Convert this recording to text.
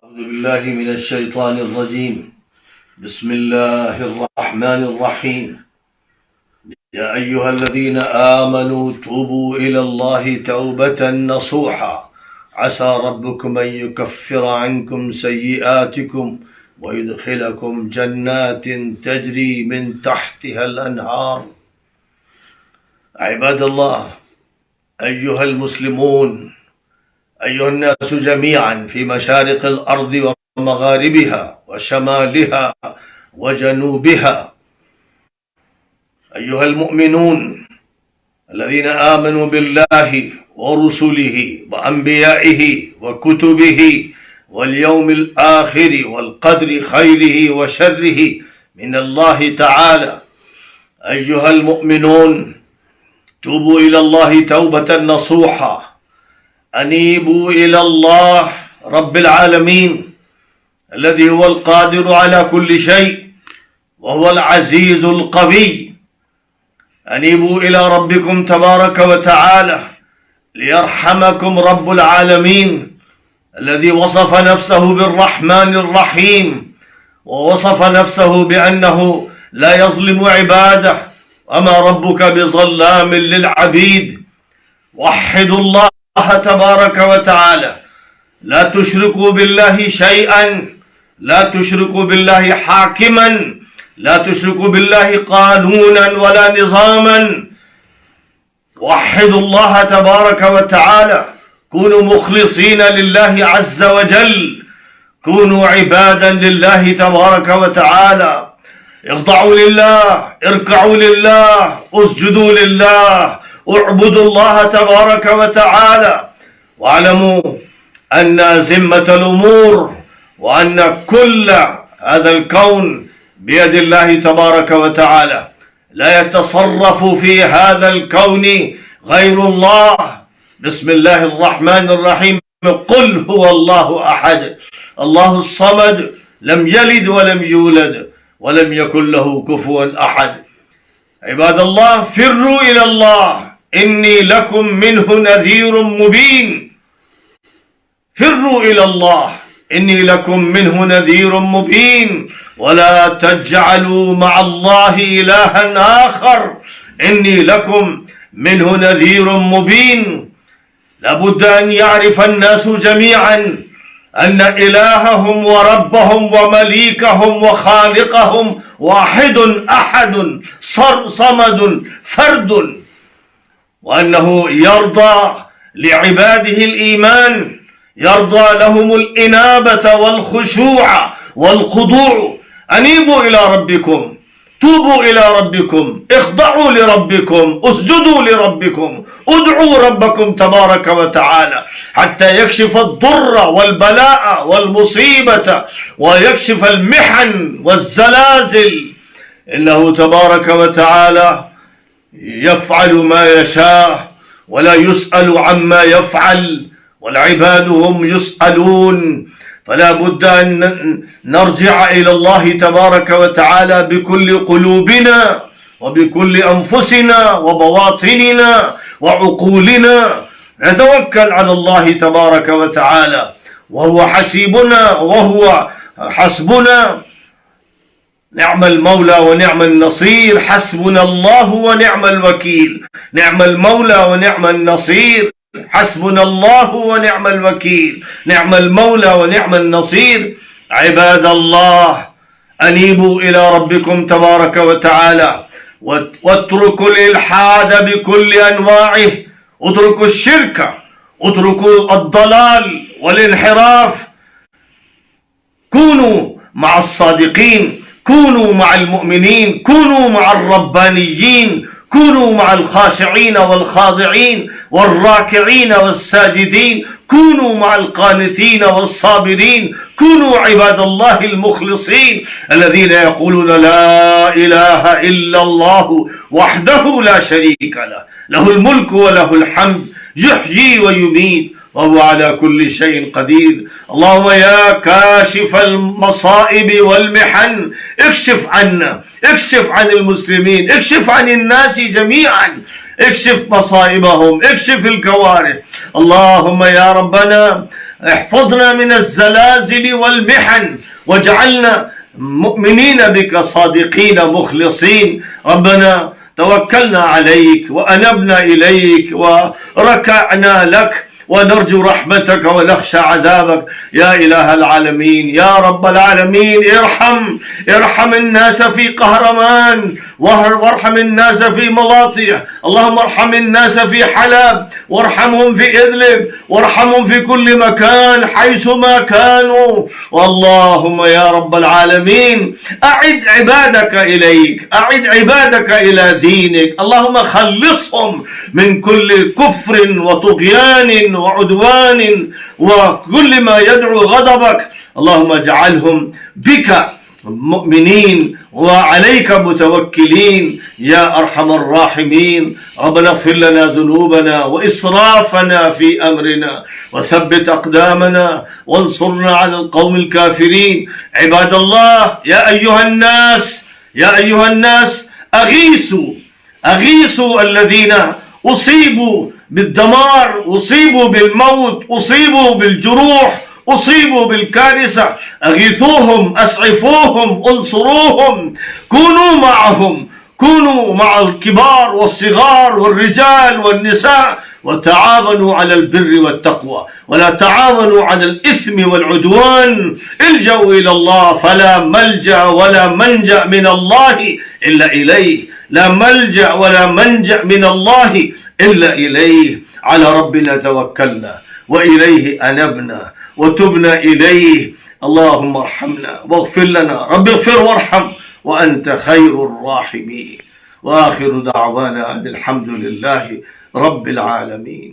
أعوذ بالله من الشيطان الرجيم. بسم الله الرحمن الرحيم. يا أيها الذين آمنوا توبوا إلى الله توبة نصوحا عسى ربكم أن يكفر عنكم سيئاتكم ويدخلكم جنات تجري من تحتها الأنهار. عباد الله، أيها المسلمون، أيها الناس جميعا في مشارق الأرض ومغاربها وشمالها وجنوبها، أيها المؤمنون الذين آمنوا بالله ورسله وأنبيائه وكتبه واليوم الآخر والقدر خيره وشره من الله تعالى، أيها المؤمنون توبوا إلى الله توبة نصوحا، أنيبوا إلى الله رب العالمين الذي هو القادر على كل شيء وهو العزيز القوي. أنيبوا إلى ربكم تبارك وتعالى ليرحمكم رب العالمين الذي وصف نفسه بالرحمن الرحيم، ووصف نفسه بأنه لا يظلم عباده، وما ربك بظلام للعبيد. وحدوا الله تبارك وتعالى، لا تشركوا بالله شيئا، لا تشركوا بالله حاكما، لا تشركوا بالله قانونا ولا نظاما. وحدوا الله تبارك وتعالى، كونوا مخلصين لله عز وجل، كونوا عبادا لله تبارك وتعالى، اخضعوا لله، اركعوا لله، اسجدوا لله، اعبدوا الله تبارك وتعالى. واعلموا أن ذمة الأمور وأن كل هذا الكون بيد الله تبارك وتعالى، لا يتصرف في هذا الكون غير الله. بسم الله الرحمن الرحيم. قل هو الله أحد الله الصمد لم يلد ولم يولد ولم يكن له كفوا أحد. عباد الله، فروا إلى الله إني لكم منه نذير مبين. فروا إلى الله إني لكم منه نذير مبين، ولا تجعلوا مع الله إلها آخر إني لكم منه نذير مبين. لابد أن يعرف الناس جميعا أن إلههم وربهم ومليكهم وخالقهم واحد أحد صمد فرد، وأنه يرضى لعباده الإيمان، يرضى لهم الإنابة والخشوع والخضوع. أنيبوا إلى ربكم، توبوا إلى ربكم، اخضعوا لربكم، اسجدوا لربكم، ادعوا ربكم تبارك وتعالى حتى يكشف الضر والبلاء والمصيبة ويكشف المحن والزلازل. إنه تبارك وتعالى يفعل ما يشاء ولا يسأل عما يفعل، والعباد هم يسألون. فلا بد أن نرجع إلى الله تبارك وتعالى بكل قلوبنا وبكل أنفسنا وبواطننا وعقولنا، نتوكل على الله تبارك وتعالى وهو حسيبنا وهو حسبنا. نعم المولى ونعم النصير، حسبنا الله ونعم الوكيل. نعم المولى ونعم النصير، حسبنا الله ونعم الوكيل. نعم المولى ونعم النصير. عباد الله، أنيبوا إلى ربكم تبارك وتعالى، واتركوا الإلحاد بكل أنواعه، اتركوا الشرك، اتركوا الضلال والانحراف. كونوا مع الصادقين، كونوا مع المؤمنين، كونوا مع الربانيين، كونوا مع الخاشعين والخاضعين والراكعين والساجدين، كونوا مع القانتين والصابرين، كونوا عباد الله المخلصين الذين يقولون لا إله إلا الله وحده لا شريك له، له الملك وله الحمد، يحيي ويميت وهو على كل شيء قدير. اللهم يا كاشف المصائب والمحن اكشف عنا، اكشف عن المسلمين، اكشف عن الناس جميعا، اكشف مصائبهم، اكشف الكوارث. اللهم يا ربنا احفظنا من الزلازل والمحن، واجعلنا مؤمنين بك صادقين مخلصين. ربنا توكلنا عليك وأنبنا إليك وركعنا لك، ونرجو رحمتك ونخشى عذابك يا إله العالمين. يا رب العالمين، ارحم الناس في قهرمان، وارحم الناس في ملاطية. اللهم ارحم الناس في حلب، وارحمهم في إدلب، وارحمهم في كل مكان حيثما كانوا. واللهم يا رب العالمين أعد عبادك إليك، أعد عبادك إلى دينك. اللهم خلصهم من كل كفر وطغيان وعدوان وكل ما يدعو غضبك. اللهم اجعلهم بك مؤمنين وعليك متوكلين يا أرحم الراحمين. ربنا اغفر لنا ذنوبنا وإسرافنا في أمرنا، وثبت أقدامنا، وانصرنا على القوم الكافرين. عباد الله، يا أيها الناس أغيثوا الذين أصيبوا بالدمار، أصيبوا بالموت، أصيبوا بالجروح، أصيبوا بالكارثة. أغيثوهم، أسعفوهم، انصروهم، كونوا معهم، كونوا مع الكبار والصغار والرجال والنساء، وتعاونوا على البر والتقوى، ولا تعاونوا على الإثم والعدوان. الجوا إلى الله، فلا ملجأ ولا منجأ من الله إلا إليه، لا ملجأ ولا منجأ من الله إلا إليه. على ربنا توكلنا وإليه أنبنا وتبنا إليه. اللهم ارحمنا واغفر لنا، رب اغفر وارحم وأنت خير الراحمين. وآخر دعوانا أن الحمد لله رب العالمين.